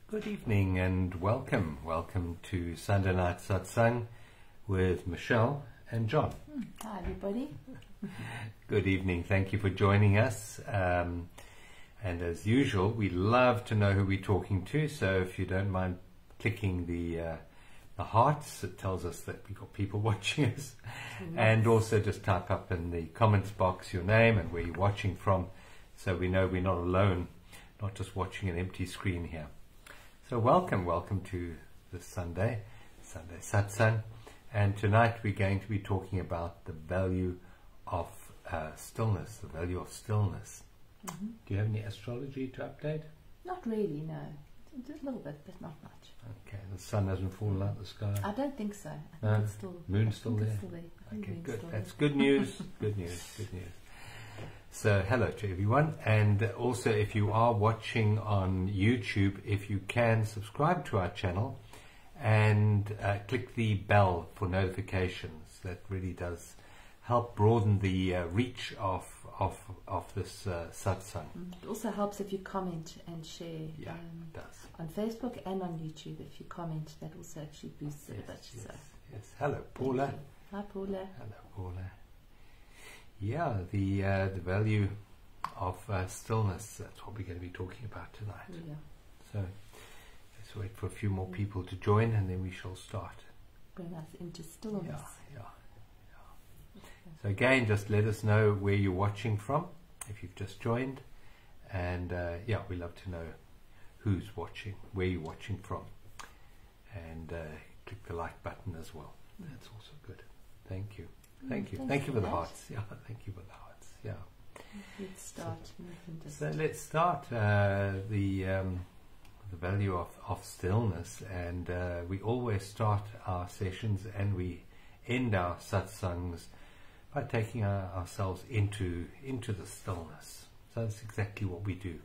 Good evening and welcome. Welcome to Sunday Night Satsang with Michelle and John. Hi everybody. Good evening. Thank you for joining us. And as usual, we love to know who we're talking to. So if you don't mind clicking the hearts, it tells us that we've got people watching us. And also just type up in the comments box your name and where you're watching from, so we know we're not alone, not just watching an empty screen here. So welcome to this Sunday Satsang, and tonight we're going to be talking about the value of stillness, the value of stillness. Mm-hmm. Do you have any astrology to update? Not really, no. Just a little bit, but not much. Okay, the sun hasn't fallen out of the sky? I don't think so. I No? think it's still, Moon's still there? it's still there. Okay, Moon's good. still That's there. good news. Good news. Good news. So hello to everyone, and also if you are watching on YouTube, if you can subscribe to our channel and click the bell for notifications. That really does help broaden the reach of this satsang. It also helps if you comment and share Yeah, it does. on Facebook and on YouTube. If you comment, that also actually boosts it a bit. Yes, So. yes. Hello, Paula. Hi Paula. Hello, Paula. Yeah, the value of stillness, that's what we're going to be talking about tonight. Yeah. So let's wait for a few more people to join and then we shall start. Bring us into stillness. Yeah. So again, just let us know where you're watching from if you've just joined, and yeah, we love to know who's watching, where you're watching from, and click the like button as well. That's also good. Thank you. Thank you. Thank you for the hearts. Yeah, thank you for the hearts. Yeah. Let's start. So let's start the value of stillness, and we always start our sessions and we end our satsangs by taking ourselves into the stillness. So that's exactly what we do.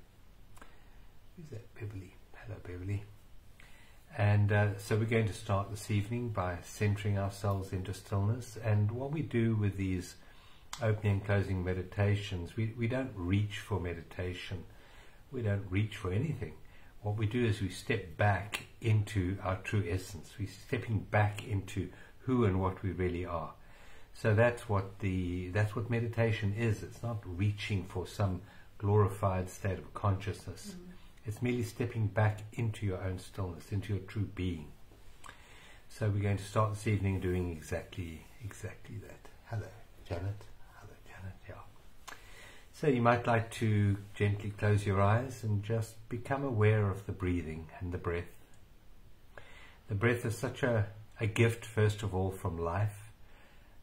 Who's that? Beverly. Hello, Beverly. And so we're going to start this evening by centering ourselves into stillness. And what we do with these opening and closing meditations, we don't reach for meditation. We don't reach for anything. What we do is we step back into our true essence. We're stepping back into who and what we really are. So that's what meditation is. It's not reaching for some glorified state of consciousness. It's merely stepping back into your own stillness, into your true being. So we're going to start this evening doing exactly that. Hello, Janet. Hello, Janet. Yeah. So you might like to gently close your eyes and just become aware of the breathing and the breath. The breath is such a gift, first of all, from life.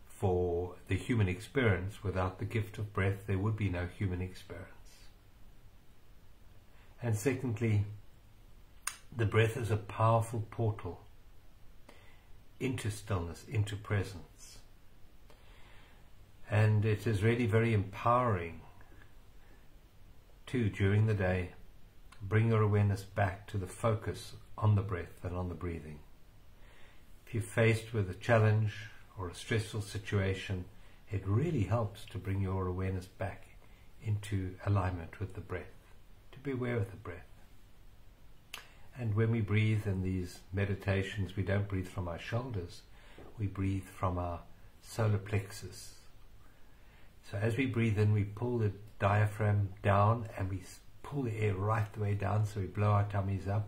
For the human experience, without the gift of breath, there would be no human experience. And secondly, the breath is a powerful portal into stillness, into presence. And it is really very empowering to, during the day, bring your awareness back to the focus on the breath and on the breathing. If you're faced with a challenge or a stressful situation, it really helps to bring your awareness back into alignment with the breath. Be aware of the breath. And when we breathe in these meditations, we don't breathe from our shoulders, we breathe from our solar plexus. So as we breathe in, we pull the diaphragm down and we pull the air right the way down, so we blow our tummies up.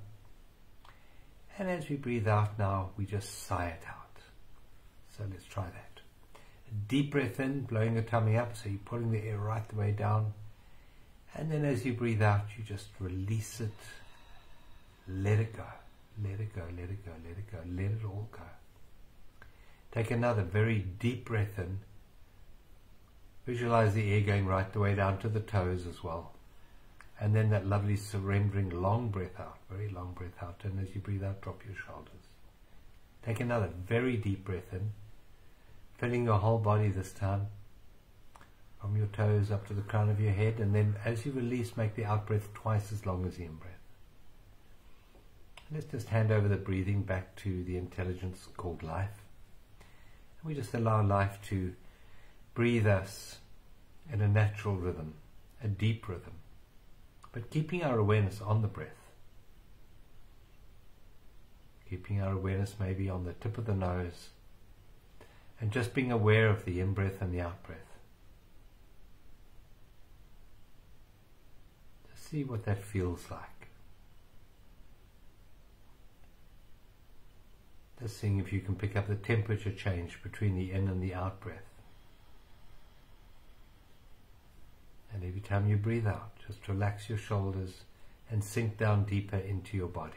And as we breathe out now, we just sigh it out. So let's try that. A deep breath in, blowing the tummy up, so you're pulling the air right the way down. And then as you breathe out, you just release it, let it go, let it go, let it go, let it go, let it all go. Take another very deep breath in. Visualize the air going right the way down to the toes as well. And then that lovely surrendering long breath out, very long breath out. And as you breathe out, drop your shoulders. Take another very deep breath in, filling your whole body this time, from your toes up to the crown of your head, and then as you release, make the out-breath twice as long as the in-breath. Let's just hand over the breathing back to the intelligence called life. And we just allow life to breathe us in a natural rhythm, a deep rhythm, but keeping our awareness on the breath. keeping our awareness maybe on the tip of the nose, and just being aware of the in-breath and the out-breath. Just see what that feels like. Just seeing if you can pick up the temperature change between the in and the out-breath. And every time you breathe out, just relax your shoulders and sink down deeper into your body.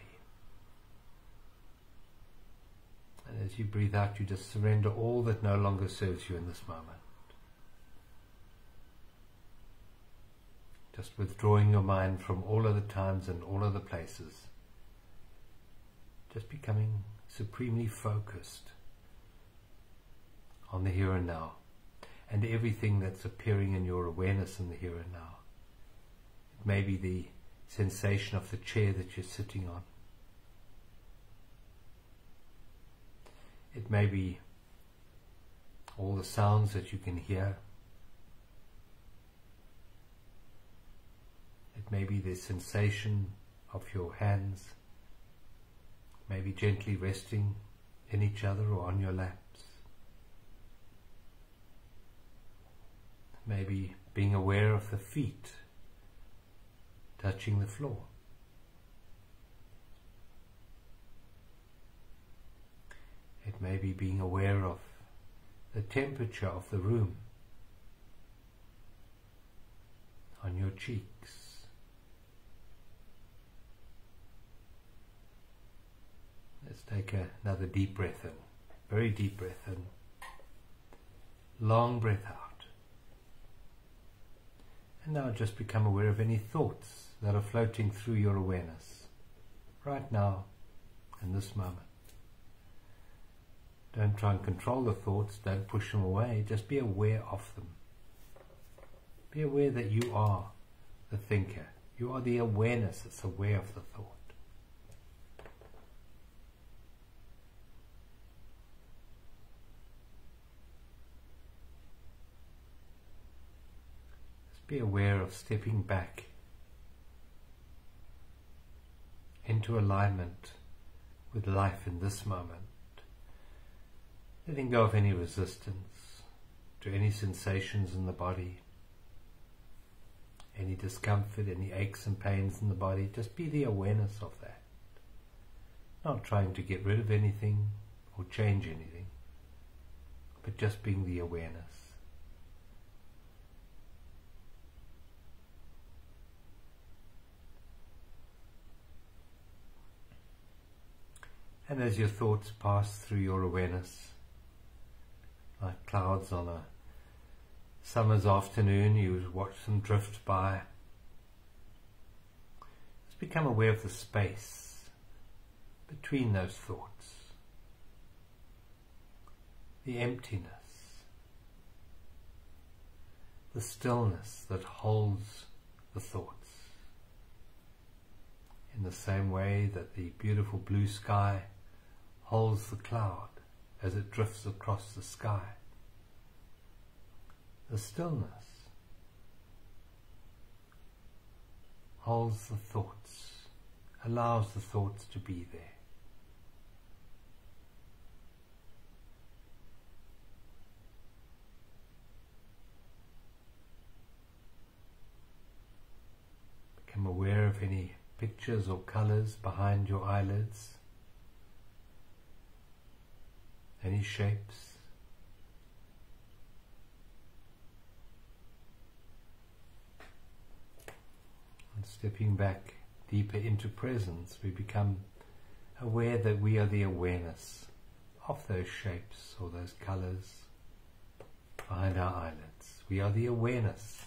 And as you breathe out, you just surrender all that no longer serves you in this moment. Just withdrawing your mind from all other times and all other places. Just becoming supremely focused on the here and now, and everything that's appearing in your awareness in the here and now. It may be the sensation of the chair that you're sitting on. It may be all the sounds that you can hear. It may be the sensation of your hands, maybe gently resting in each other or on your laps. Maybe being aware of the feet touching the floor. It may be being aware of the temperature of the room on your cheeks. Let's take another deep breath in, very deep breath in, long breath out. And now just become aware of any thoughts that are floating through your awareness, right now, in this moment. Don't try and control the thoughts, don't push them away, just be aware of them. Be aware that you are the thinker, you are the awareness that's aware of the thought. Be aware of stepping back into alignment with life in this moment, letting go of any resistance to any sensations in the body, any discomfort, any aches and pains in the body. Just be the awareness of that, not trying to get rid of anything or change anything, but just being the awareness. And as your thoughts pass through your awareness, like clouds on a summer's afternoon, you watch them drift by. Just become aware of the space between those thoughts, the emptiness, the stillness that holds the thoughts. In the same way that the beautiful blue sky holds the cloud as it drifts across the sky. The stillness holds the thoughts, allows the thoughts to be there. Become aware of any pictures or colors behind your eyelids, any shapes. And stepping back deeper into presence, we become aware that we are the awareness of those shapes or those colors behind our eyelids. We are the awareness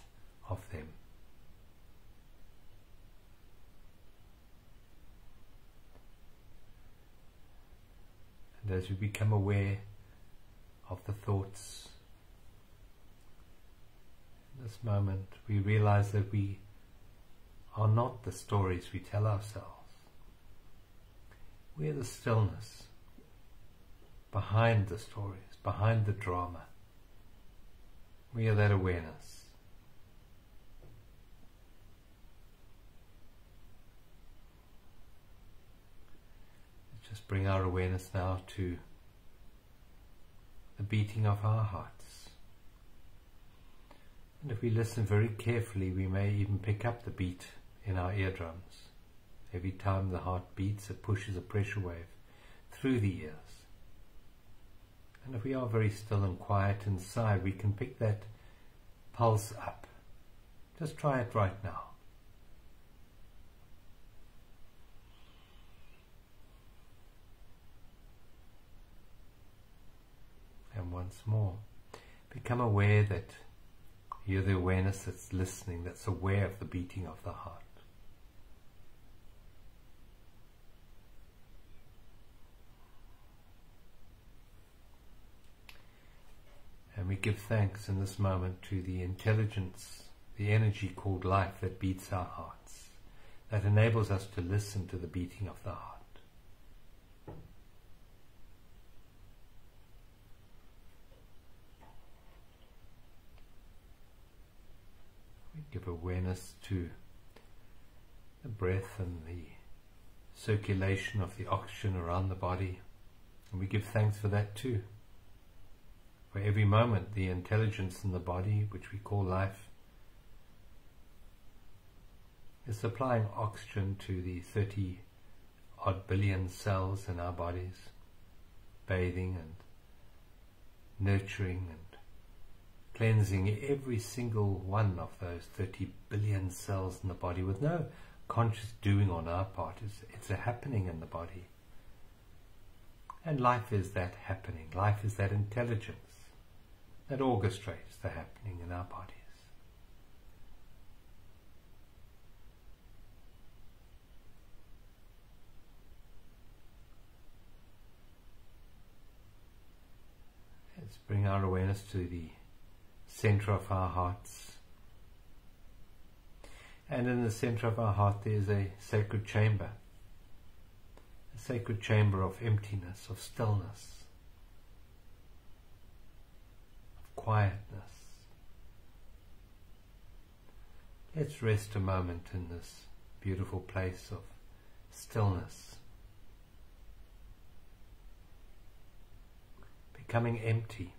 of them. And as we become aware of the thoughts in this moment, we realize that we are not the stories we tell ourselves. We are the stillness behind the stories, behind the drama. We are that awareness. Just bring our awareness now to the beating of our hearts. And if we listen very carefully, we may even pick up the beat in our eardrums. Every time the heart beats, it pushes a pressure wave through the ears. And if we are very still and quiet inside, we can pick that pulse up. Just try it right now. And once more, become aware that you're the awareness that's listening, that's aware of the beating of the heart. And we give thanks in this moment to the intelligence, the energy called life that beats our hearts, that enables us to listen to the beating of the heart. We give awareness to the breath and the circulation of the oxygen around the body, and we give thanks for that too. For every moment, the intelligence in the body, which we call life, is supplying oxygen to the 30-odd billion cells in our bodies, bathing and nurturing and cleansing every single one of those 30 billion cells in the body with no conscious doing on our part. It's a happening in the body. And life is that happening. Life is that intelligence that orchestrates the happening in our bodies. Let's bring our awareness to the center of our hearts. And in the center of our heart there is a sacred chamber of emptiness, of stillness, quietness. Let's rest a moment in this beautiful place of stillness, becoming empty,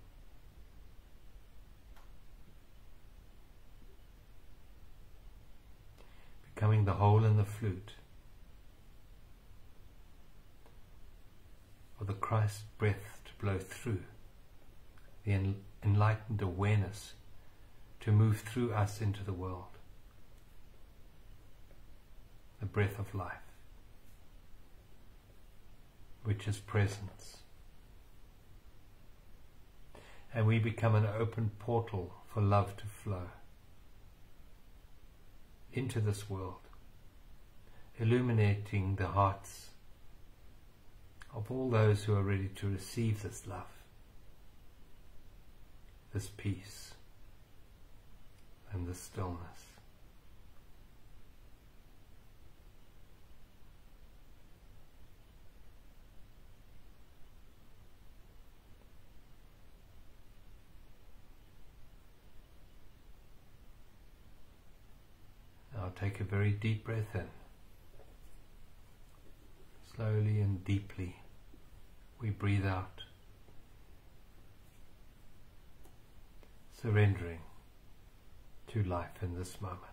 becoming the hole in the flute, for the Christ breath to blow through, the enlightened awareness to move through us into the world. The breath of life, which is presence. And we become an open portal for love to flow into this world, illuminating the hearts of all those who are ready to receive this love, this peace and this stillness. Now take a very deep breath in. Slowly and deeply we breathe out, surrendering to life in this moment,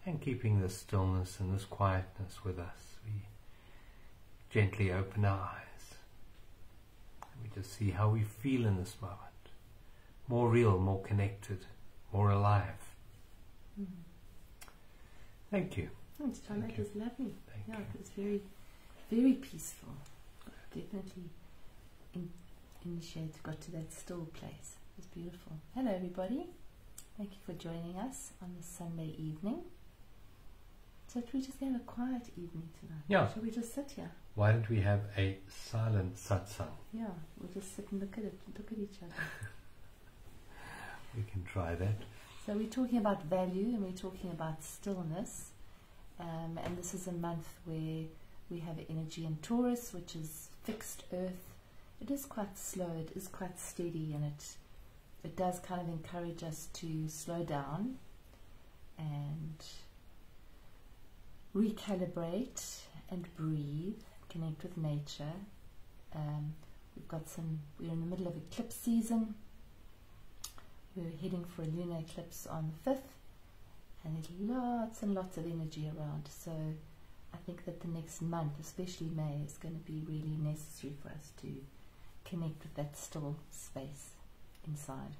and keeping this stillness and this quietness with us. We gently open our eyes and we just see how we feel in this moment, more real, more connected, more alive. Thank you. Thanks, John. That was lovely. Yeah, it was very, very peaceful. Definitely got to that still place. It was beautiful. Hello, everybody. Thank you for joining us on this Sunday evening. So we're just going to have a quiet evening tonight. Yeah. Shall we just sit here? Why don't we have a silent satsang? Yeah, we'll just sit and look at it, look at each other. We can try that. So we're talking about value and we're talking about stillness. And this is a month where we have energy in Taurus, which is fixed earth. It is quite slow, it is quite steady, and it does kind of encourage us to slow down and recalibrate and breathe, connect with nature. We're in the middle of eclipse season. We're heading for a lunar eclipse on the 5th, and there's lots and lots of energy around. So I think that the next month, especially May, is going to be really necessary for us to connect with that still space inside.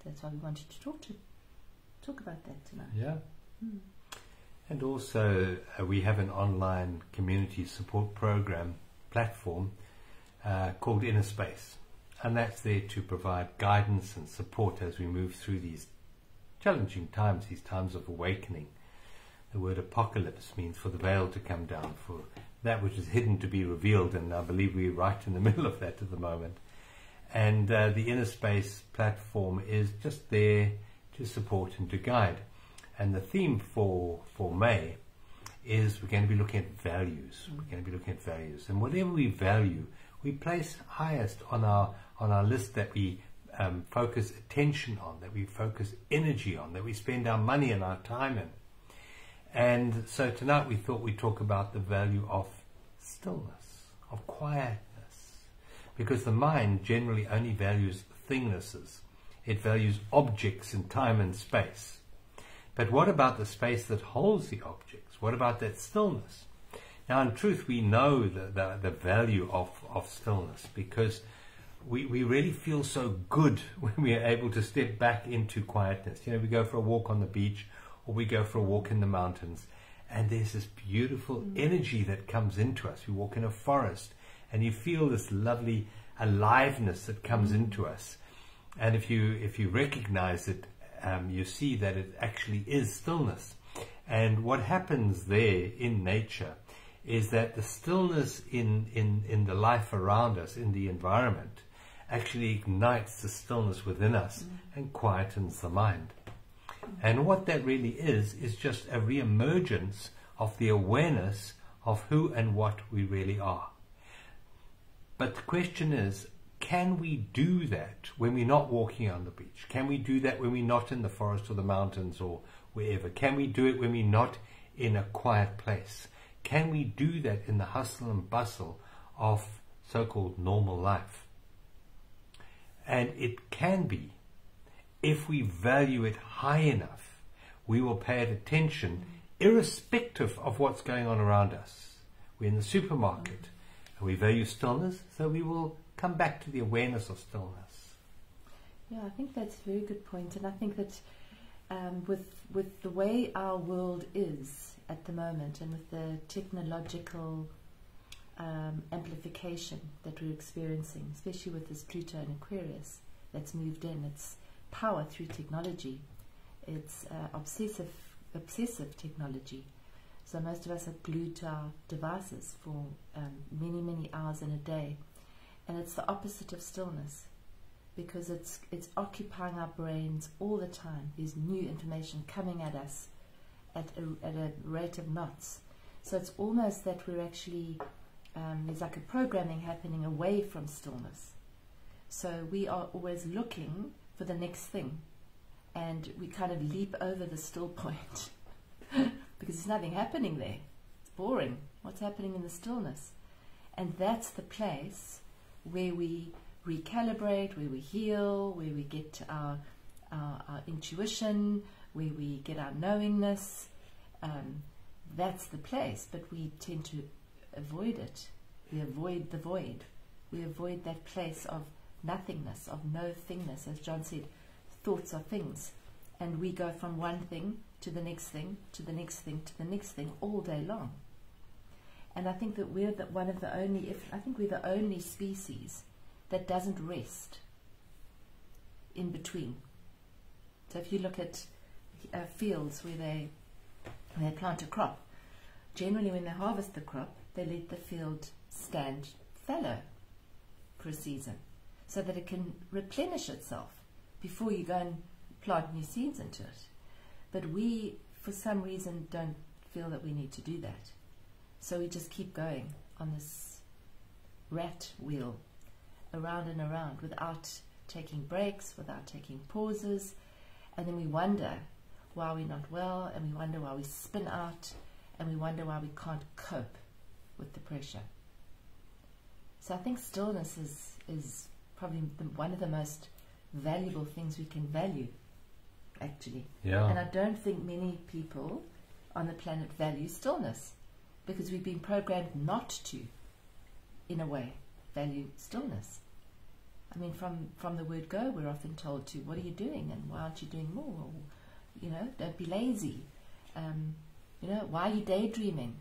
That's why we wanted to talk about that tonight. Yeah. And also we have an online community support program platform called Inner Space, and that's there to provide guidance and support as we move through these challenging times, these times of awakening. The word apocalypse means for the veil to come down, for that which is hidden to be revealed, and I believe we're right in the middle of that at the moment. And the Inner Space platform is just there to support and to guide. And the theme for May is we're going to be looking at values. We're going to be looking at values, and whatever we value, we place highest on our list, that we focus attention on, that we focus energy on, that we spend our money and our time in. And so tonight we thought we'd talk about the value of stillness, of quietness, because the mind generally only values thingnesses. It values objects in time and space. But what about the space that holds the objects? What about that stillness? Now, in truth, we know the value of stillness, because we really feel so good when we are able to step back into quietness. You know, we go for a walk on the beach, or we go for a walk in the mountains, and there's this beautiful energy that comes into us. We walk in a forest, and you feel this lovely aliveness that comes into us. And if you recognize it, you see that it actually is stillness. And what happens there in nature is that the stillness in the life around us, in the environment, actually ignites the stillness within us and quietens the mind. And what that really is just a re-emergence of the awareness of who and what we really are. But the question is, can we do that when we're not walking on the beach? Can we do that when we're not in the forest or the mountains or wherever? Can we do it when we're not in a quiet place? Can we do that in the hustle and bustle of so-called normal life? And it can be. If we value it high enough, we will pay it attention irrespective of what's going on around us. We're in the supermarket and we value stillness, so we will come back to the awareness of stillness. Yeah, I think that's a very good point. And I think that with the way our world is at the moment, and with the technological amplification that we're experiencing, especially with this Pluto and Aquarius that's moved in, it's power through technology. It's obsessive technology. So most of us are glued to our devices for many hours in a day, and it's the opposite of stillness, because it's occupying our brains all the time. There's new information coming at us at a rate of knots. So it's almost that we're actually there's like a programming happening away from stillness. So we are always looking for the next thing, and we kind of leap over the still point because there's nothing happening there. It's boring. What's happening in the stillness? And that's the place where we recalibrate, where we heal, where we get our intuition, where we get our knowingness. That's the place, but we tend to avoid it. We avoid the void. We avoid that place of nothingness, of no thingness. As John said, thoughts are things, and we go from one thing to the next thing, to the next thing, to the next thing all day long. And I think that we're one of the only, I think we're the only species that doesn't rest in between. So if you look at fields where they plant a crop, generally when they harvest the crop, they let the field stand fallow for a season so that it can replenish itself before you go and plant new seeds into it. But we, for some reason, don't feel that we need to do that. So we just keep going on this rat wheel, around and around, without taking breaks, without taking pauses. And then we wonder why we're not well, and we wonder why we spin out, and we wonder why we can't cope with the pressure. So I think stillness is probably one of the most valuable things we can value, actually. Yeah. And I don't think many people on the planet value stillness, because we've been programmed not to, in a way, value stillness. I mean, from the word go, we're often told to, what are you doing, and why aren't you doing more? Or, you know, don't be lazy. You know, why are you daydreaming?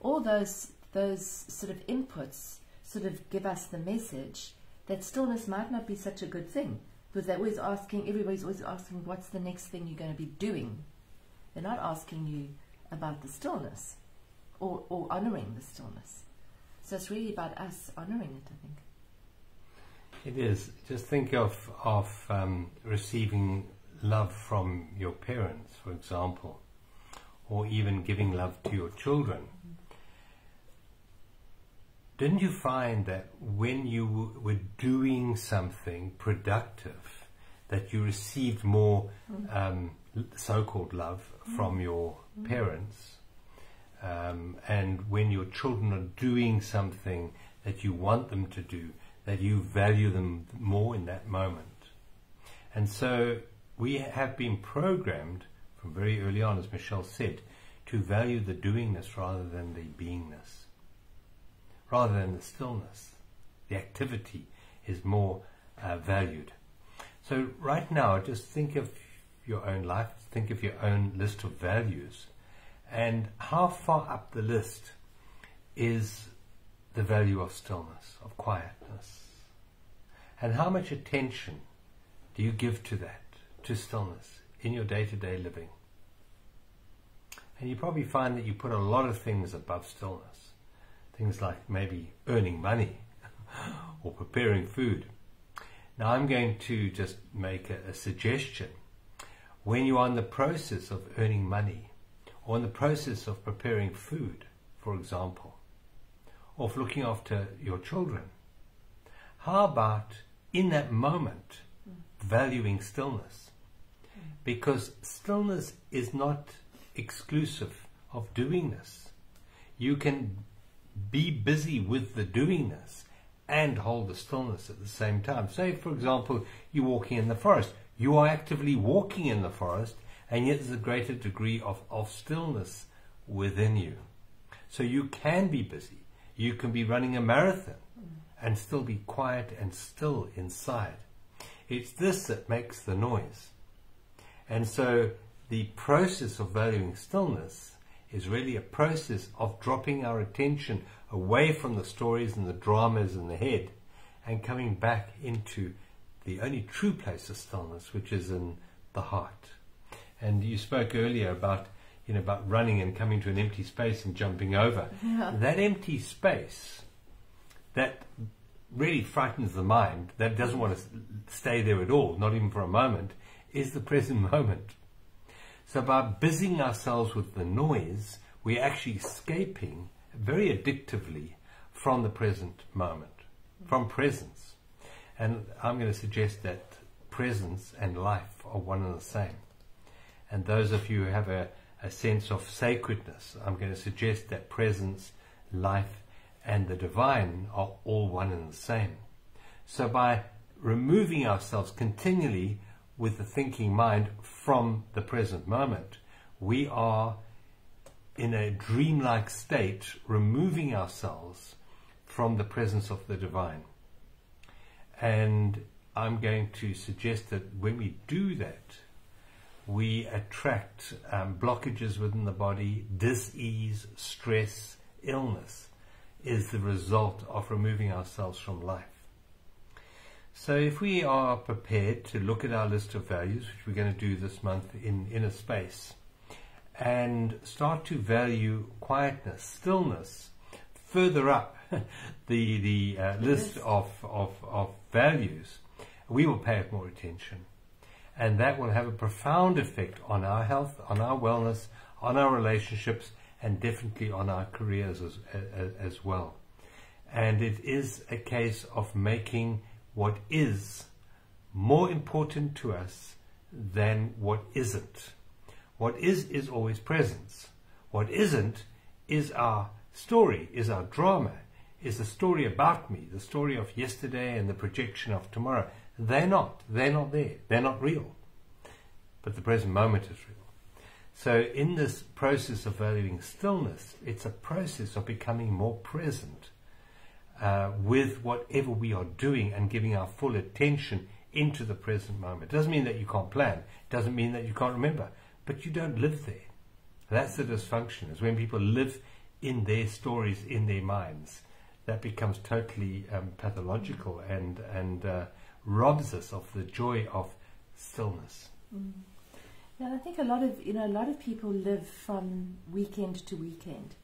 All those sort of inputs sort of give us the message that stillness might not be such a good thing, because they're always asking, everybody's always asking, what's the next thing you're going to be doing? They're not asking you about the stillness or honoring the stillness. So it's really about us honoring it, I think. It is. Just think of receiving love from your parents, for example, or even giving love to your children. Didn't you find that when you were doing something productive, that you received more so-called love from your parents? And when your children are doing something that you want them to do, that you value them more in that moment. And so we have been programmed from very early on, as Michelle said, to value the doingness rather than the beingness, rather than the stillness. The activity is more valued. So right now, just think of your own life, think of your own list of values, and how far up the list is the value of stillness, of quietness, and how much attention do you give to that, to stillness, in your day-to-day living? And you probably find that you put a lot of things above stillness, things like maybe earning money or preparing food. Now I'm going to just make a suggestion. When you are in the process of earning money, or in the process of preparing food, for example, or of looking after your children, how about in that moment valuing stillness? Because stillness is not exclusive of doingness. You can be busy with the doingness and hold the stillness at the same time. Say, for example, you're walking in the forest. You are actively walking in the forest, and yet there's a greater degree of stillness within you. So you can be busy. You can be running a marathon and still be quiet and still inside. It's this that makes the noise. And so the process of valuing stillness is really a process of dropping our attention away from the stories and the dramas in the head and coming back into the only true place of stillness, which is in the heart. And you spoke earlier about, about running and coming to an empty space and jumping over. Yeah. That empty space, that really frightens the mind, that doesn't want to stay there at all, not even for a moment, is the present moment. So by busying ourselves with the noise, we're actually escaping very addictively from the present moment, from presence. And I'm going to suggest that presence and life are one and the same. And those of you who have a sense of sacredness, I'm going to suggest that presence, life, and the divine are all one and the same. So by removing ourselves continually with the thinking mind from the present moment, we are in a dreamlike state, removing ourselves from the presence of the divine. And I'm going to suggest that when we do that, we attract blockages within the body. Dis-ease, stress, illness is the result of removing ourselves from life. So if we are prepared to look at our list of values, which we're going to do this month in Inner Space, and start to value quietness, stillness, further up the list of values, we will pay it more attention. And that will have a profound effect on our health, on our wellness, on our relationships, and definitely on our careers as well. And it is a case of making what is more important to us than what isn't. What is always presence. What isn't is our story, is our drama, is the story about me, the story of yesterday and the projection of tomorrow. They're not there, they're not real. But the present moment is real. So in this process of valuing stillness, it's a process of becoming more present with whatever we are doing and giving our full attention into the present moment. It doesn't mean that you can't plan. It doesn't mean that you can't remember. But you don't live there. That's the dysfunction, is when people live in their stories, in their minds. That becomes totally pathological and robs us of the joy of stillness. Mm. Yeah, I think a lot of people live from weekend to weekend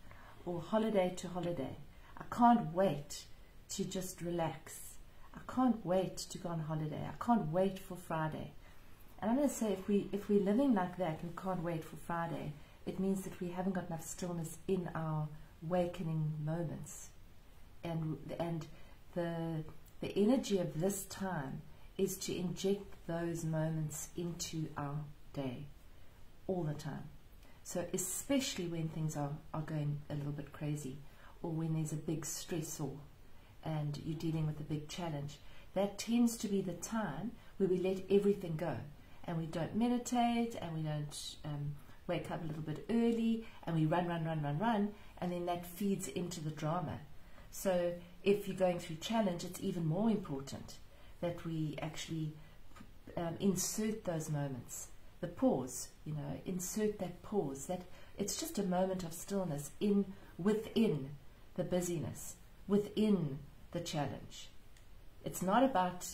or holiday to holiday. I can't wait to just relax. I can't wait to go on holiday. I can't wait for Friday. And I'm going to say, if we're living like that and can't wait for Friday, it means that we haven't got enough stillness in our awakening moments. And the energy of this time is to inject those moments into our day all the time. So especially when things are going a little bit crazy, or when there's a big stressor and you're dealing with a big challenge, that tends to be the time where we let everything go, and we don't meditate, and we don't wake up a little bit early, and we run, and then that feeds into the drama. So if you're going through challenge, it's even more important that we actually insert those moments. The pause, insert that pause. That it's just a moment of stillness within the busyness, within the challenge. It's not about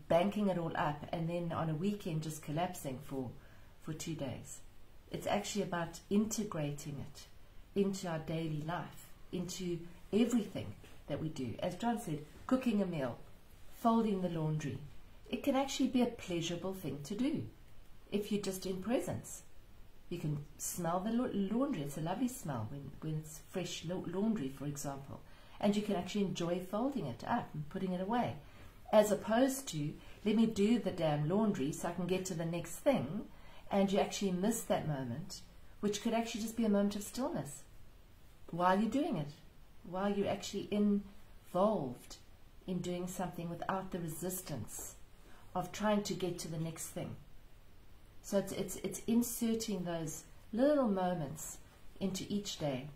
banking it all up and then on a weekend just collapsing for 2 days. It's actually about integrating it into our daily life, into everything that we do. As John said, cooking a meal, folding the laundry. It can actually be a pleasurable thing to do if you're just in presence. You can smell the laundry. It's a lovely smell when it's fresh laundry, for example. And you can actually enjoy folding it up and putting it away. As opposed to, let me do the damn laundry so I can get to the next thing, and you actually miss that moment, which could actually just be a moment of stillness while you're doing it, while you're actually involved in doing something without the resistance of trying to get to the next thing. So it's inserting those little moments into each day.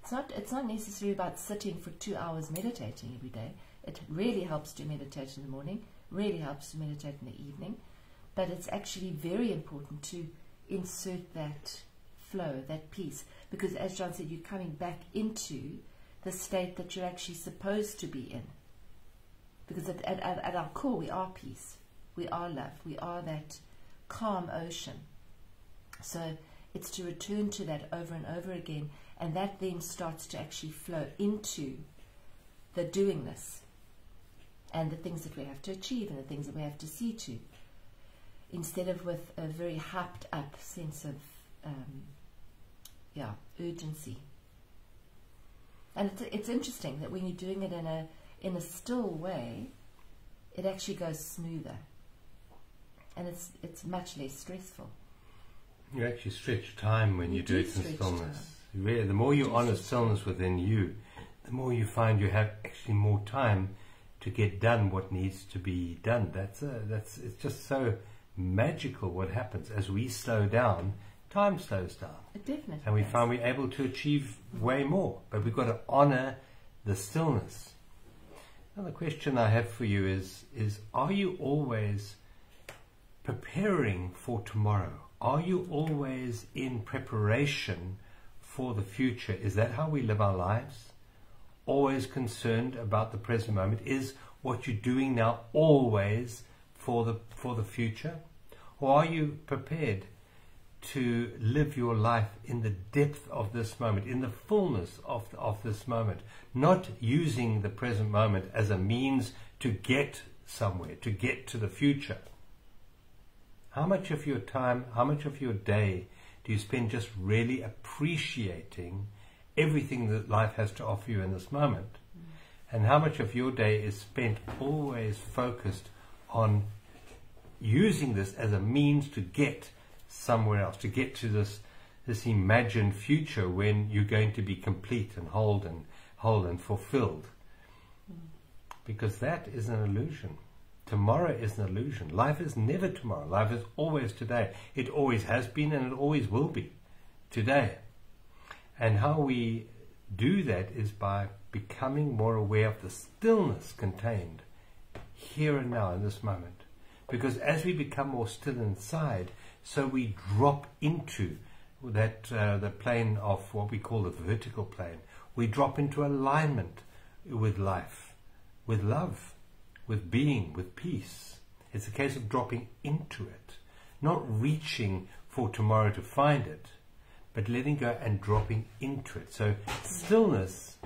It's not necessarily about sitting for 2 hours meditating every day. It really helps to meditate in the morning, really helps to meditate in the evening, but it's actually very important to insert that flow, that peace, because as John said, you're coming back into the state that you're actually supposed to be in. Because at our core, we are peace, we are love, we are that calm ocean. So it's to return to that over and over again, and that then starts to actually flow into the doingness and the things that we have to achieve and the things that we have to see to, instead of with a very hyped up sense of urgency. And it's interesting that when you're doing it in a still way, it actually goes smoother, and it's much less stressful. You actually stretch time when you do it in stillness. The more you honor stillness within you, the more you find you have actually more time to get done what needs to be done. It's just so magical what happens as we slow down. Time slows down. It definitely and we does. find we're able to achieve way more, but we've got to honor the stillness. Now the question I have for you is are you always preparing for tomorrow? Are you always in preparation for the future? Is that how we live our lives? Always concerned about the present moment? Is what you're doing now always for the future? Or are you prepared to live your life in the depth of this moment, in the fullness of this moment, not using the present moment as a means to get somewhere, to get to the future? How much of your time, how much of your day do you spend just really appreciating everything that life has to offer you in this moment? And how much of your day is spent always focused on using this as a means to get somewhere else, to get to this this imagined future when you're going to be complete and whole and fulfilled. Because that is an illusion. Tomorrow is an illusion. Life is never tomorrow. Life is always today. It always has been and it always will be today. And how we do that is by becoming more aware of the stillness contained here and now in this moment. Because as we become more still inside, so we drop into that the plane of what we call the vertical plane. We drop into alignment with life, with love, with being, with peace. It's a case of dropping into it, not reaching for tomorrow to find it, but letting go and dropping into it. So stillness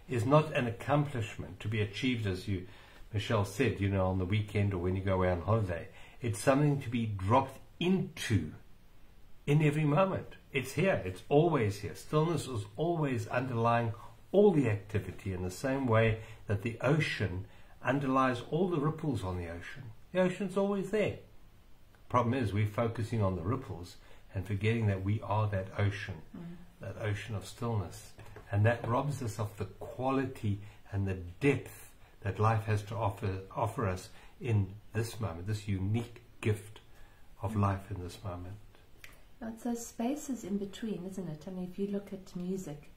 is not an accomplishment to be achieved, as you, Michelle, said, on the weekend or when you go away on holiday. It's something to be dropped into in every moment. It's here. It's always here. Stillness is always underlying all the activity, in the same way that the ocean underlies all the ripples on the ocean. The ocean's always there. Problem is, we're focusing on the ripples and forgetting that we are that ocean of stillness. And that robs us of the quality and the depth that life has to offer us in this moment, this unique gift of life in this moment. It's those spaces in between, isn't it? I mean, if you look at music,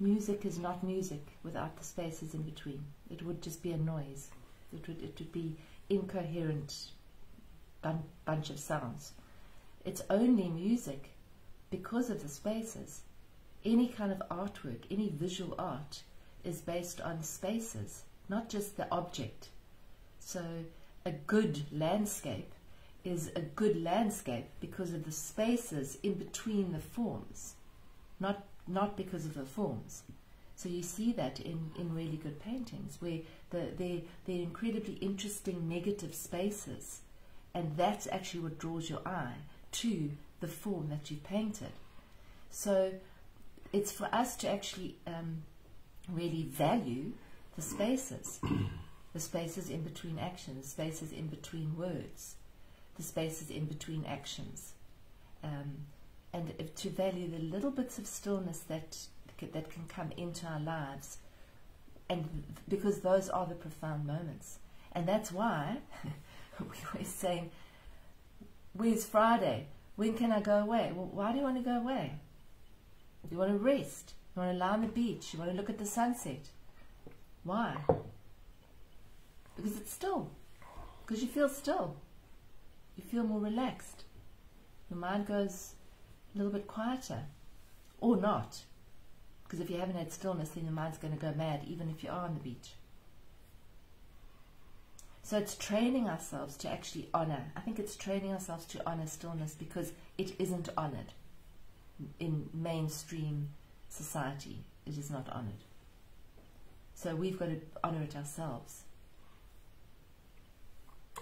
music is not music without the spaces in between. It would just be a noise. It would be incoherent bunch of sounds. It's only music because of the spaces. Any kind of artwork, any visual art is based on spaces, not just the object. So a good landscape is a good landscape because of the spaces in between the forms, not because of the forms. So you see that in really good paintings, where they're incredibly interesting negative spaces, and that's actually what draws your eye to the form that you've painted. So it's for us to actually really value the spaces, the spaces in between actions, the spaces in between words, the spaces in between actions, and to value the little bits of stillness that can come into our lives, and because those are the profound moments. And that's why we were saying, where's Friday? When can I go away? Well, why do you want to go away? You want to rest. You want to lie on the beach. You want to look at the sunset. Why? Because it's still. Because you feel still. You feel more relaxed. Your mind goes a little bit quieter. Or not. Because if you haven't had stillness, then your mind's going to go mad, even if you are on the beach. So it's training ourselves to actually honor. I think it's training ourselves to honor stillness, because it isn't honored. In mainstream society, it is not honored. So we've got to honor it ourselves.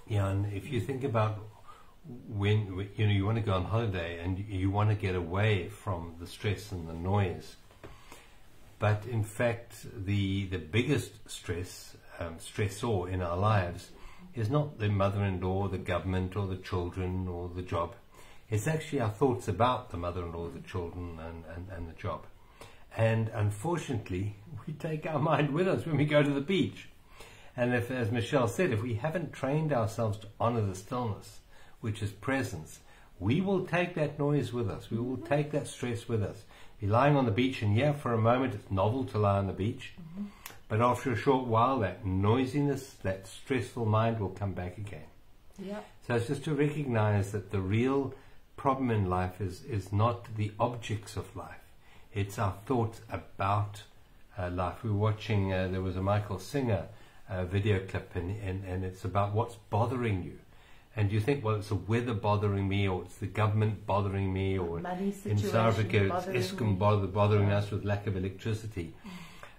Yeah, and if you think about when you want to go on holiday and you want to get away from the stress and the noise, but in fact the biggest stressor in our lives is not the mother-in-law, the government, or the children, or the job. It's actually our thoughts about the mother-in-law, the children, and the job. And unfortunately, we take our mind with us when we go to the beach. And if, as Michelle said, if we haven't trained ourselves to honor the stillness, which is presence, we will take that noise with us. We will take that stress with us. Be lying on the beach, and yeah, for a moment it's novel to lie on the beach. But after a short while, that noisiness, that stressful mind will come back again. Yeah. So it's just to recognize that the real problem in life is not the objects of life. It's our thoughts about life. We were watching, there was a Michael Singer video clip, and it's about what's bothering you. And you think, well, it's the weather bothering me, or it's the government bothering me, or in South Africa it's Eskom bothering us with lack of electricity.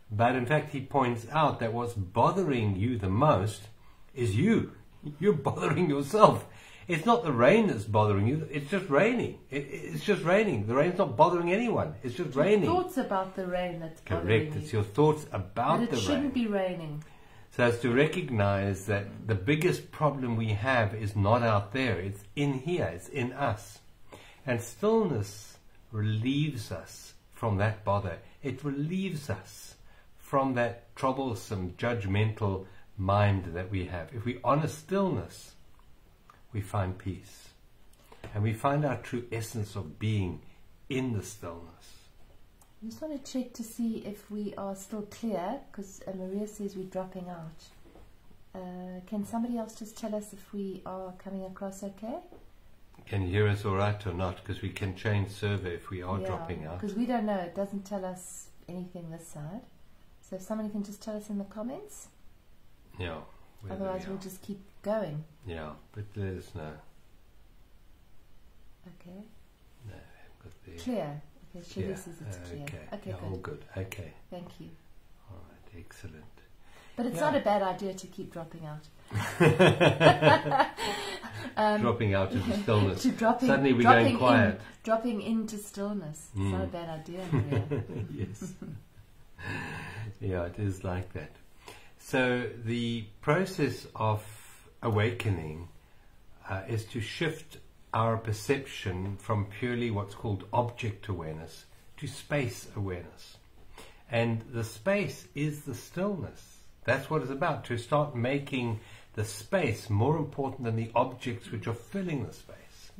But in fact, he points out that what's bothering you the most is you. You're bothering yourself. It's not the rain that's bothering you. It's just raining. It's just raining. The rain's not bothering anyone. It's just raining. Thoughts about the rain that's bothering you. Correct. It's your thoughts about the rain. It shouldn't be raining. So it's to recognize that the biggest problem we have is not out there. It's in here. It's in us. And stillness relieves us from that bother. It relieves us from that troublesome, judgmental mind that we have. If we honor stillness, we find peace. And we find our true essence of being in the stillness. I just want to check to see if we are still clear, because Maria says we're dropping out. Can somebody else just tell us if we are coming across okay? Can you hear us all right or not? Because we can change server if we are dropping out. Because we don't know. It doesn't tell us anything this side. So if somebody can just tell us in the comments. Yeah. Otherwise we'll just keep going. Yeah, but let us know. Okay. No, I've got the clear. Okay, Shirley says it's clear. Okay, Okay, yeah, good. all good. Okay. Thank you. All right, excellent. But it's not a bad idea to keep dropping out. Dropping out into stillness. Suddenly we're going quiet. Dropping into stillness. It's not a bad idea, Maria. Yes. Yeah, it is like that. So the process of awakening is to shift our perception from purely what's called object awareness to space awareness. And the space is the stillness. That's what it's about, to start making the space more important than the objects which are filling the space.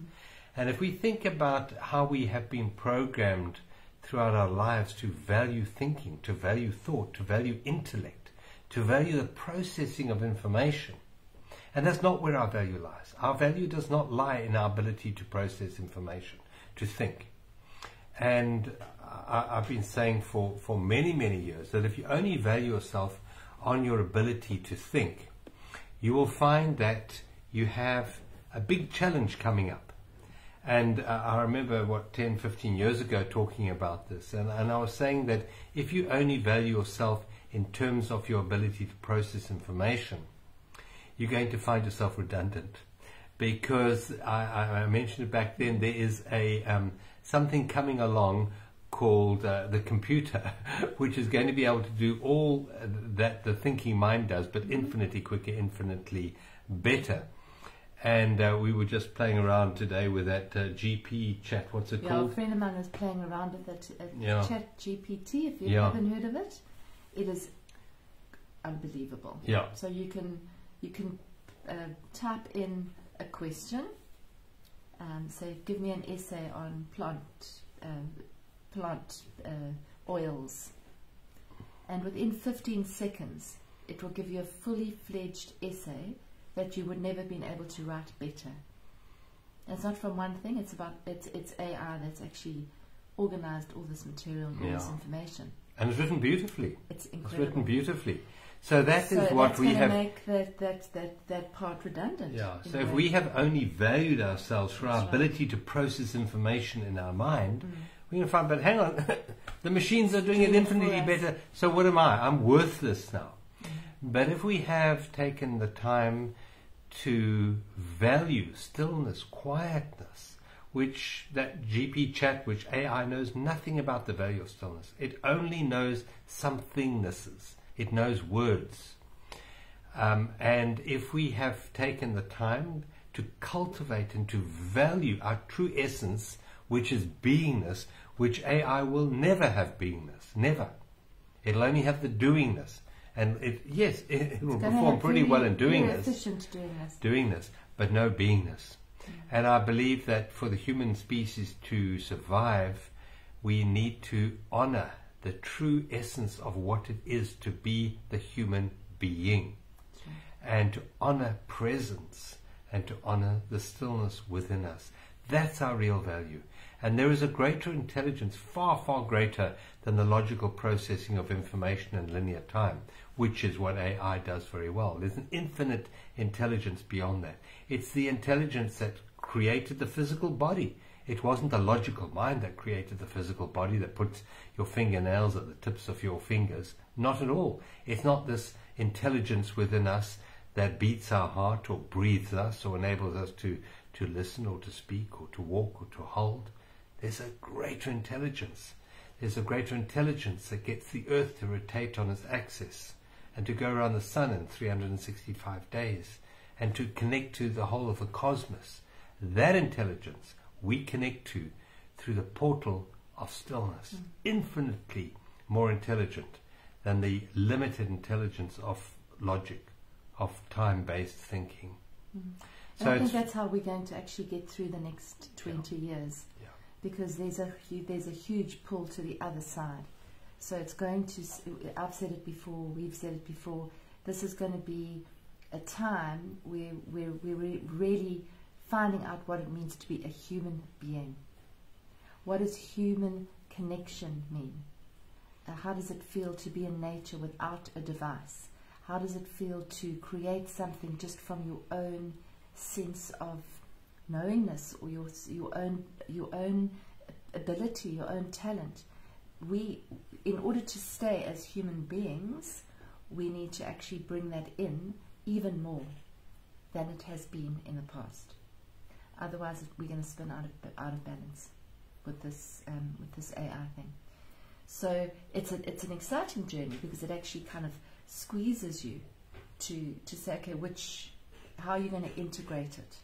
And if we think about how we have been programmed throughout our lives to value thinking, to value thought, to value intellect, to value the processing of information, and that's not where our value lies. Our value does not lie in our ability to process information, to think. And I've been saying for many, many years that if you only value yourself on your ability to think, you will find that you have a big challenge coming up. And I remember, 10, 15 years ago talking about this, and I was saying that if you only value yourself in terms of your ability to process information, you're going to find yourself redundant. Because I mentioned it back then, there is something coming along called the computer, which is going to be able to do all that the thinking mind does, but infinitely quicker, infinitely better. And we were just playing around today with that GP chat. What's it called? A friend of mine was playing around with it. Chat GPT. If you haven't heard of it, it is unbelievable. Yeah. So you can type in a question. Say, give me an essay on plant oils, and within 15 seconds it will give you a fully fledged essay that you would never been able to write better. And it's not from one thing, it's AI that's actually organized all this material and all this information. And it's written beautifully. It's incredible. It's written beautifully. So that is what we have. Make that part redundant. Yeah. So if we have only valued ourselves for our ability to process information in our mind, we're going to find, but hang on, the machines are doing it infinitely better, so what am I? I'm worthless now. But if we have taken the time to value stillness, quietness, which that GP chat, which AI knows nothing about the value of stillness. It only knows somethingnesses. It knows words. And if we have taken the time to cultivate and to value our true essence, which is beingness, which AI will never have beingness, never. It'll only have the doingness. And it will perform pretty well in doing this, but no beingness. And I believe that for the human species to survive, we need to honor the true essence of what it is to be the human being, and to honor presence, and to honor the stillness within us. That's our real value. And there is a greater intelligence, far, far greater than the logical processing of information in linear time, which is what AI does very well. There's an infinite intelligence beyond that. It's the intelligence that created the physical body. It wasn't the logical mind that created the physical body, that puts your fingernails at the tips of your fingers. Not at all. It's not this intelligence within us that beats our heart or breathes us or enables us to listen or to speak or to walk or to hold. There's a greater intelligence. There's a greater intelligence that gets the earth to rotate on its axis and to go around the sun in 365 days and to connect to the whole of the cosmos. That intelligence we connect to through the portal of stillness, infinitely more intelligent than the limited intelligence of logic, of time-based thinking. So I think that's how we're going to actually get through the next 20 years, because there's a huge pull to the other side. So it's going to, I've said it before, we've said it before, this is going to be a time where we're really finding out what it means to be a human being. What does human connection mean? How does it feel to be in nature without a device? How does it feel to create something just from your own sense of knowingness, or your own ability, your own talent? In order to stay as human beings, we need to actually bring that in even more than it has been in the past. Otherwise, we're going to spin out of balance with this AI thing. So it's an exciting journey, because it actually kind of squeezes you to say, okay, how are you going to integrate it?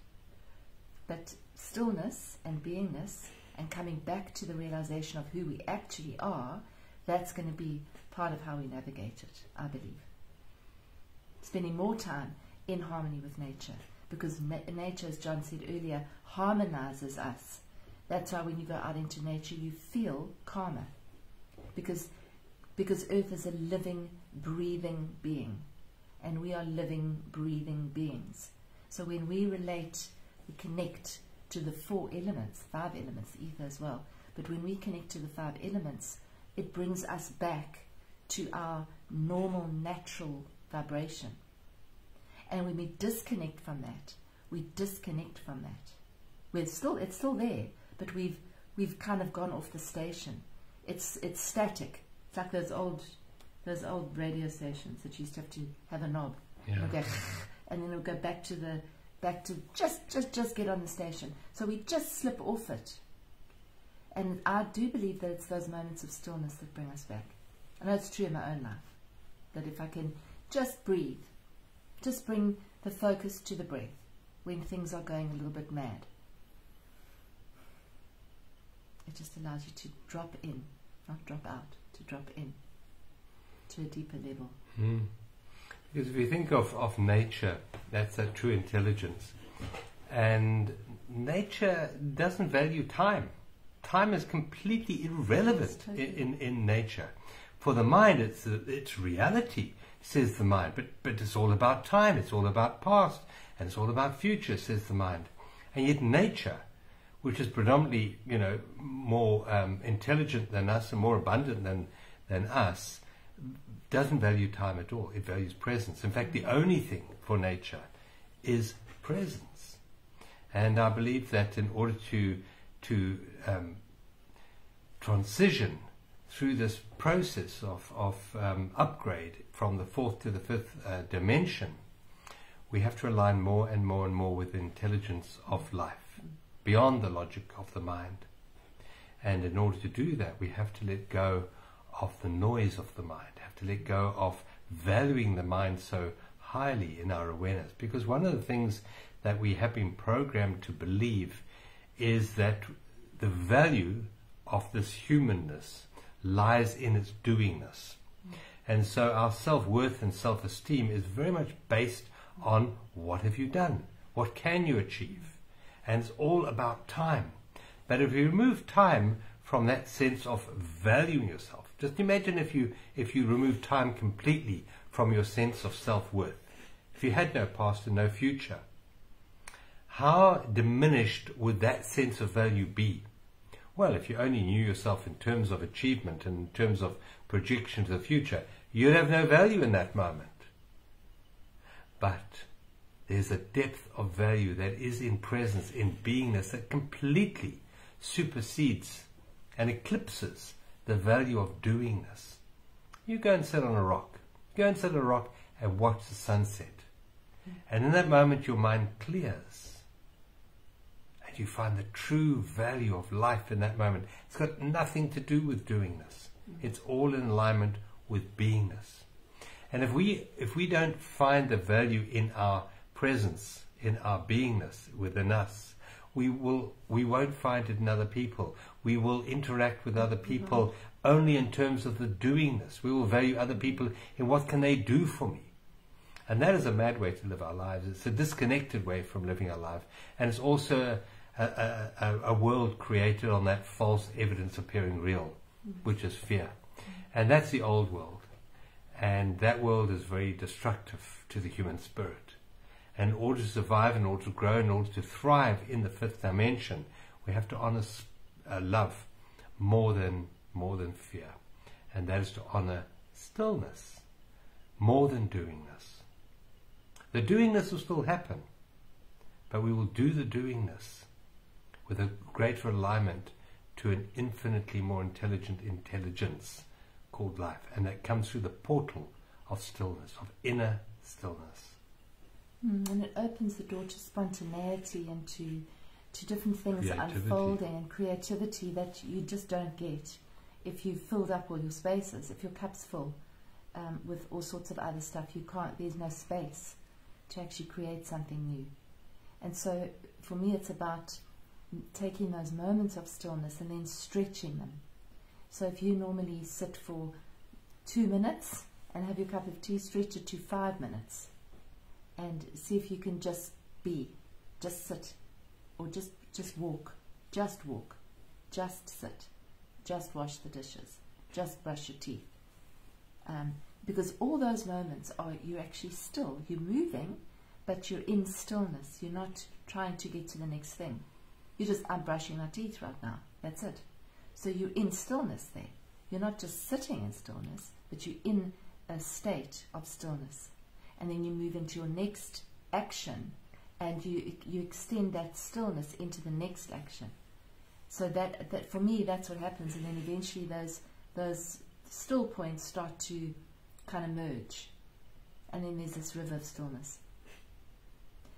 But stillness and beingness and coming back to the realization of who we actually are, that's going to be part of how we navigate it, I believe. Spending more time in harmony with nature, because nature, as John said earlier, harmonizes us. That's why when you go out into nature, you feel calmer, because Earth is a living, breathing being, and we are living, breathing beings. So when we relate, we connect to the 4 elements, 5 elements, ether as well, but when we connect to the 5 elements, it brings us back to our normal, natural vibration. And when we disconnect from that, it's still there, but we've kind of gone off the station. It's static. It's like those old radio stations that used to have a knob. Yeah. And then it'll go back to just get on the station. So we just slip off it. And I do believe that it's those moments of stillness that bring us back. I know it's true in my own life, that if I can just breathe, just bring the focus to the breath when things are going a little bit mad, it just allows you to drop in, not drop out, to drop in to a deeper level. Because if you think of nature, that's a true intelligence, and nature doesn't value time. Time is completely irrelevant in nature. For the mind, it's reality, says the mind, but it's all about time, it's all about past, and it's all about future, says the mind. And yet nature, which is predominantly, more intelligent than us and more abundant than us, doesn't value time at all. It values presence. In fact, the only thing for nature is presence. And I believe that in order to transition through this process of upgrade from the 4th to the 5th dimension, we have to align more and more and more with the intelligence of life, beyond the logic of the mind. And in order to do that, we have to let go of the noise of the mind, have to let go of valuing the mind so highly in our awareness. Because one of the things that we have been programmed to believe is that the value of this humanness lies in its doingness. And so our self-worth and self-esteem is very much based on what have you done, what can you achieve, and it's all about time. But if you remove time from that sense of valuing yourself, just imagine if you remove time completely from your sense of self-worth, if you had no past and no future, how diminished would that sense of value be? Well, if you only knew yourself in terms of achievement and in terms of projection to the future, you'd have no value in that moment. But there's a depth of value that is in presence, in beingness, that completely supersedes and eclipses the value of doingness. You go and sit on a rock. Go and sit on a rock and watch the sunset. And in that moment your mind clears. And you find the true value of life in that moment. It's got nothing to do with doingness. It's all in alignment with beingness. And if we don't find the value in our presence, in our beingness within us, we won't find it in other people. We will interact with other people only in terms of the doingness. We will value other people in what can they do for me. And that is a mad way to live our lives. It's a disconnected way from living our life. And it's also a world created on that false evidence appearing real, which is fear. And that's the old world. And that world is very destructive to the human spirit. And in order to survive, in order to grow, in order to thrive in the fifth dimension, we have to honor love more than fear. And that is to honor stillness more than doingness. The doingness will still happen, but we will do the doingness with a greater alignment to an infinitely more intelligent intelligence called life. And that comes through the portal of stillness, of inner stillness. And it opens the door to spontaneity and to different things unfolding and creativity that you just don't get if you've filled up all your spaces. If your cup's full with all sorts of other stuff, there's no space to actually create something new. And so for me it's about taking those moments of stillness and then stretching them. So if you normally sit for 2 minutes and have your cup of tea, stretch it to 5 minutes and see if you can just sit, or just walk, just sit, just wash the dishes, just brush your teeth. Because all those moments are you're actually still, you're moving, but you're in stillness. You're not trying to get to the next thing. You're just, I'm brushing my teeth right now. That's it. So you're in stillness there. You're not just sitting in stillness, but you're in a state of stillness. And then you move into your next action, and you extend that stillness into the next action. So that for me, that's what happens. And then eventually those still points start to kind of merge, and then there's this river of stillness.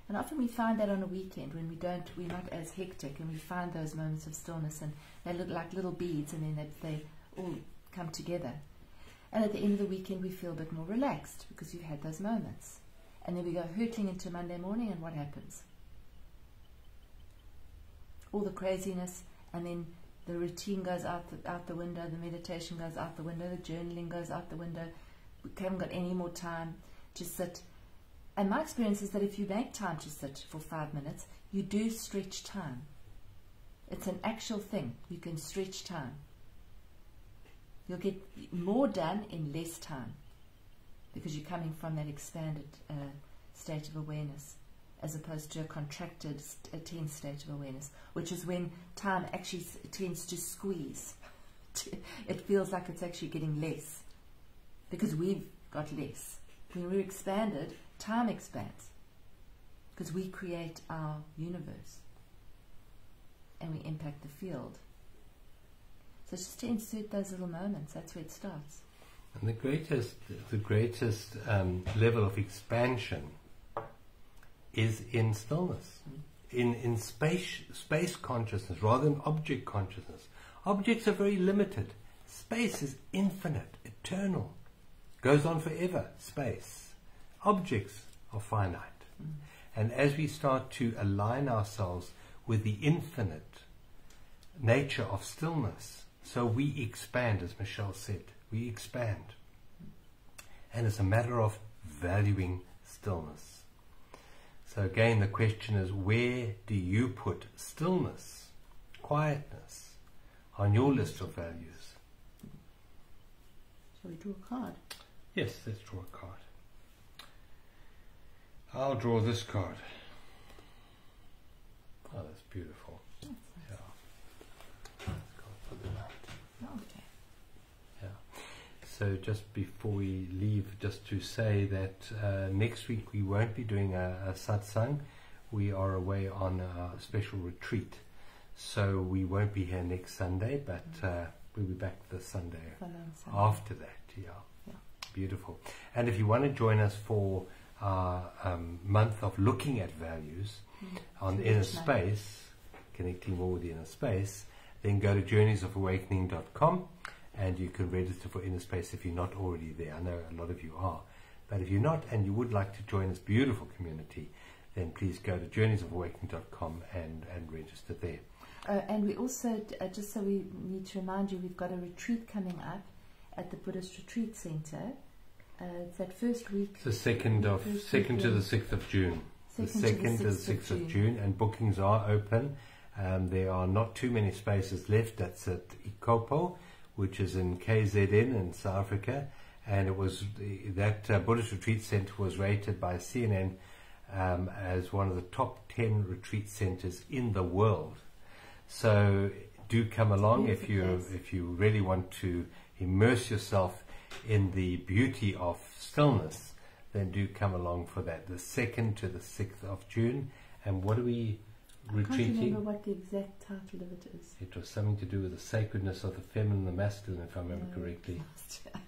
And often we find that on a weekend when we're not as hectic, and we find those moments of stillness, and they look like little beads, and then they all come together. And at the end of the weekend we feel a bit more relaxed because you've had those moments. And then we go hurtling into Monday morning, and what happens? All the craziness, and then the routine goes out the window, the meditation goes out the window, the journaling goes out the window. We haven't got any more time to sit. And my experience is that if you make time to sit for 5 minutes, you do stretch time. It's an actual thing. You can stretch time. You'll get more done in less time because you're coming from that expanded state of awareness as opposed to a contracted, tense state of awareness, which is when time actually tends to squeeze. It feels like it's actually getting less because we've got less. When we're expanded, time expands because we create our universe and we impact the field. So just to insert those little moments, that's where it starts. And the greatest level of expansion is in stillness, in space consciousness rather than object consciousness. Objects are very limited. Space is infinite, eternal, goes on forever. Space. Objects are finite. And as we start to align ourselves with the infinite nature of stillness, so we expand, as Michelle said, we expand. And it's a matter of valuing stillness. So again, the question is, where do you put stillness, quietness, on your list of values? Shall we draw a card? Yes, let's draw a card. I'll draw this card. Oh, that's beautiful. That's nice. Yeah. Let's go for the light. Okay. Yeah. So just before we leave, just to say that next week we won't be doing a satsang. We are away on a special retreat. So we won't be here next Sunday, but we'll be back the Sunday after that. Yeah. Beautiful. And if you want to join us for our month of looking at values on inner space, connecting more with the inner space, then go to journeysofawakening.com and you can register for inner space if you're not already there. I know a lot of you are. But if you're not and you would like to join this beautiful community, then please go to journeysofawakening.com and register there. And we also, just so we need to remind you, we've got a retreat coming up at the Buddhist Retreat Center. It's that first week. The 2nd to the 6th of June. The 2nd to the 6th of June, and bookings are open. There are not too many spaces left. That's at Ikopo, which is in KZN in South Africa, and it was that Buddhist Retreat Center was rated by CNN as one of the top 10 retreat centers in the world. So do come along if you really want to immerse yourself in the beauty of stillness. Then do come along for that. The 2nd to the 6th of June. And what are we retreating? I can't remember what the exact title of it is. It was something to do with the sacredness of the feminine and the masculine, if I remember correctly.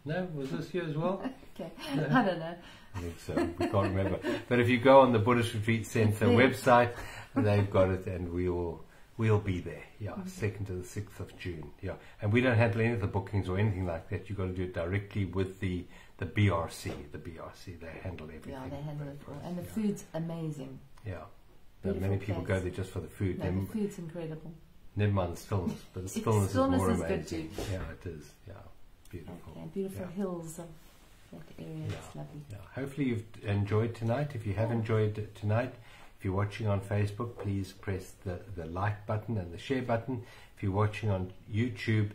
No, was this year as well? Okay, no. I don't know. I think so. We can't remember. But if you go on the Buddhist Retreat Center website, they've got it, and we'll be there. Yeah, 2nd to the 6th of June. Yeah, and we don't handle any of the bookings or anything like that. You've got to do it directly with the BRC. The BRC, they handle everything. Yeah, they handle it all, and the food's amazing. Yeah, many people go there just for the food. No, the food's incredible. Never mind the stillness, but the stillness is more amazing. Good too. Yeah, it is. Yeah, beautiful. Okay, beautiful hills of that area. It's lovely. Yeah. Hopefully you've enjoyed tonight. If you have enjoyed tonight, if you're watching on Facebook, please press the like button and the share button. If you're watching on YouTube,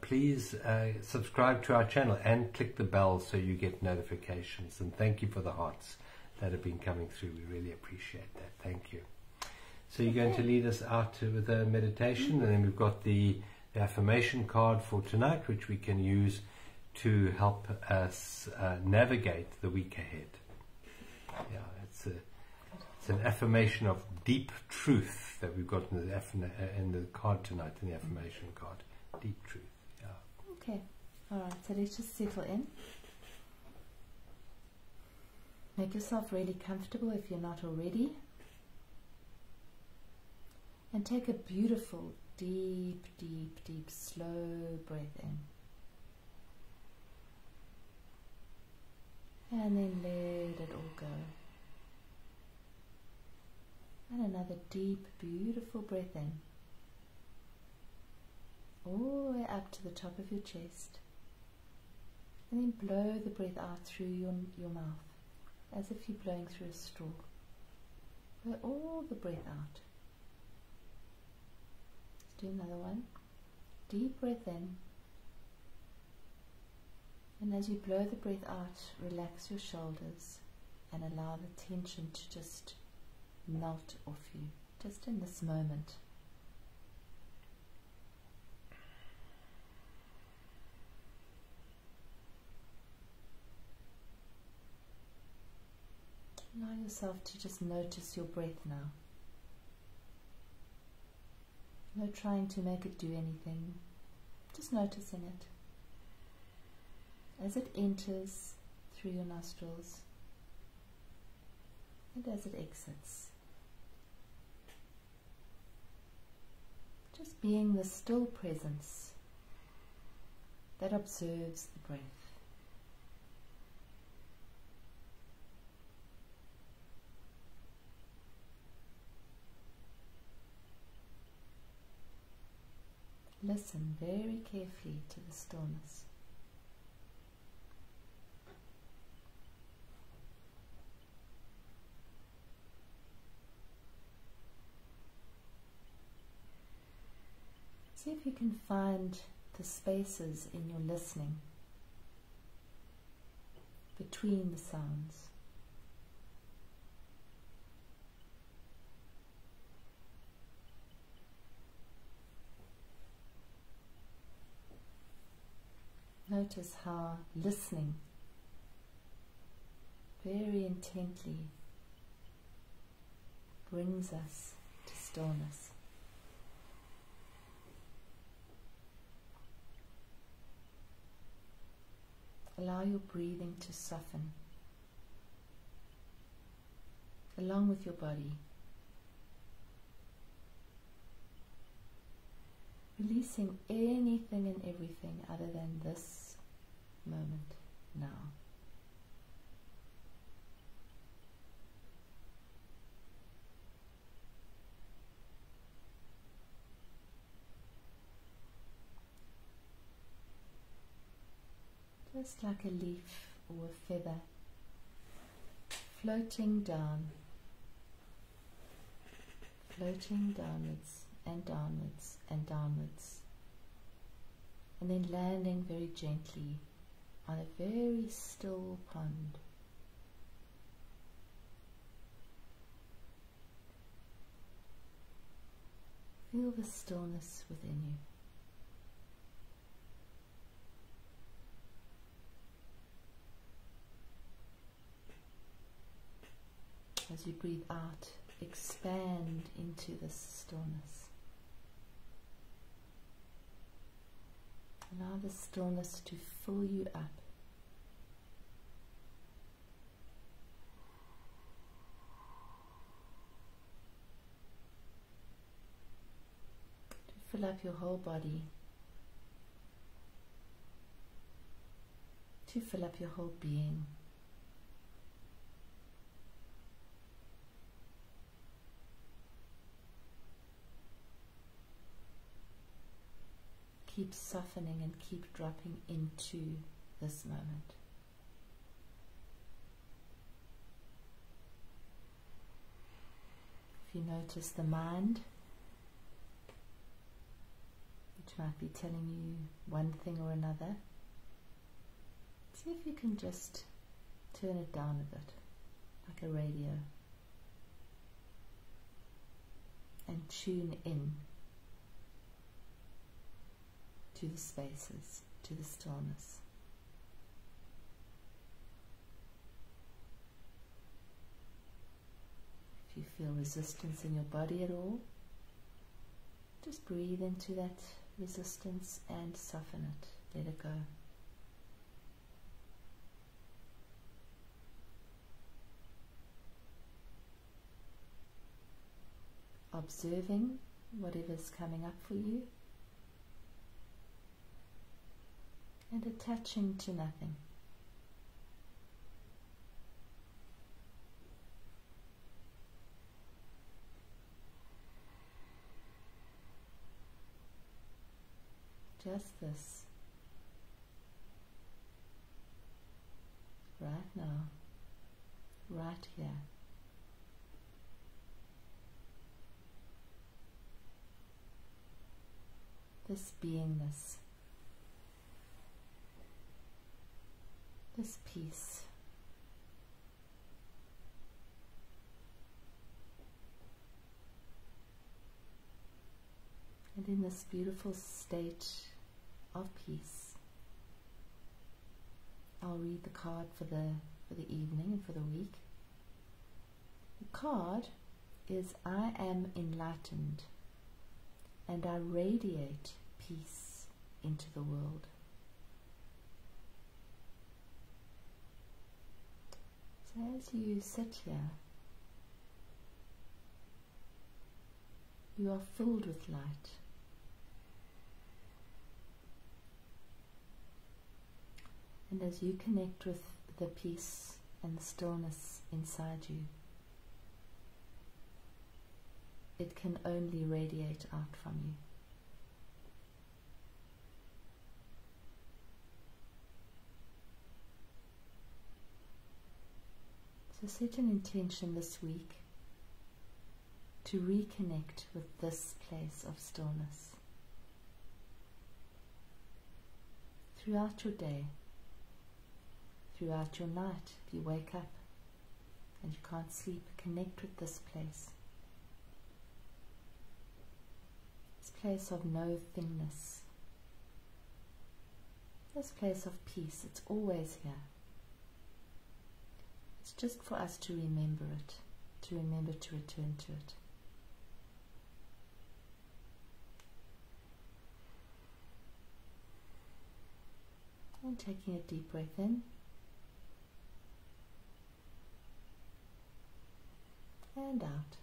please subscribe to our channel and click the bell so you get notifications. And thank you for the hearts that have been coming through. We really appreciate that. Thank you. So you're going to lead us out with a meditation, and then we've got the affirmation card for tonight, which we can use to help us navigate the week ahead. Yeah, it's an affirmation of deep truth that we've got in the card tonight, in the affirmation card. Deep truth. Yeah. Okay. All right. So let's just settle in. Make yourself really comfortable if you're not already. And take a beautiful, deep, deep, deep, slow breath in. And then let it all go. And another deep, beautiful breath in. All the way up to the top of your chest. And then blow the breath out through your mouth, as if you're blowing through a straw. Blow all the breath out. Let's do another one. Deep breath in. And as you blow the breath out, relax your shoulders and allow the tension to just melt off you, just in this moment. Allow yourself to just notice your breath now. No trying to make it do anything, just noticing it. As it enters through your nostrils and as it exits. Just being the still presence that observes the breath. Listen very carefully to the stillness. See if you can find the spaces in your listening between the sounds. Notice how listening very intently brings us to stillness. Allow your breathing to soften along with your body. Releasing anything and everything other than this moment now. just like a leaf or a feather, floating down, floating downwards and downwards and downwards, and then landing very gently on a very still pond. Feel the stillness within you. As you breathe out, expand into this stillness. Allow the stillness to fill you up. To fill up your whole body. To fill up your whole being. Keep softening and keep dropping into this moment. If you notice the mind, which might be telling you one thing or another, see if you can just turn it down a bit, like a radio, and tune in to the spaces, to the stillness. If you feel resistance in your body at all, just breathe into that resistance and soften it. Let it go. Observing whatever's coming up for you, and attaching to nothing. Just this, right now, right here. This beingness. This peace. And in this beautiful state of peace, I'll read the card for the evening and for the week. The card is I am enlightened and I radiate peace into the world. So as you sit here, you are filled with light. And as you connect with the peace and the stillness inside you, it can only radiate out from you. So set an intention this week to reconnect with this place of stillness. Throughout your day, throughout your night, if you wake up and you can't sleep, connect with this place. This place of no thingness. This place of peace, it's always here. It's just for us to remember it, to remember to return to it. And taking a deep breath in. And out.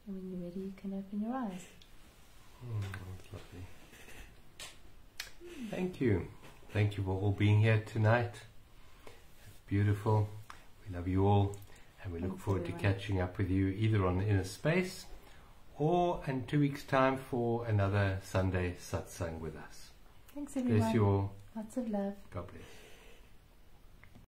And when you're ready, you can open your eyes. That's lovely. Thank you. Thank you for all being here tonight. It's beautiful. We love you all. And we look forward to catching up with you either on Inner Space or in 2 weeks' time for another Sunday satsang with us. Thanks, everyone. Bless you all. Lots of love. God bless.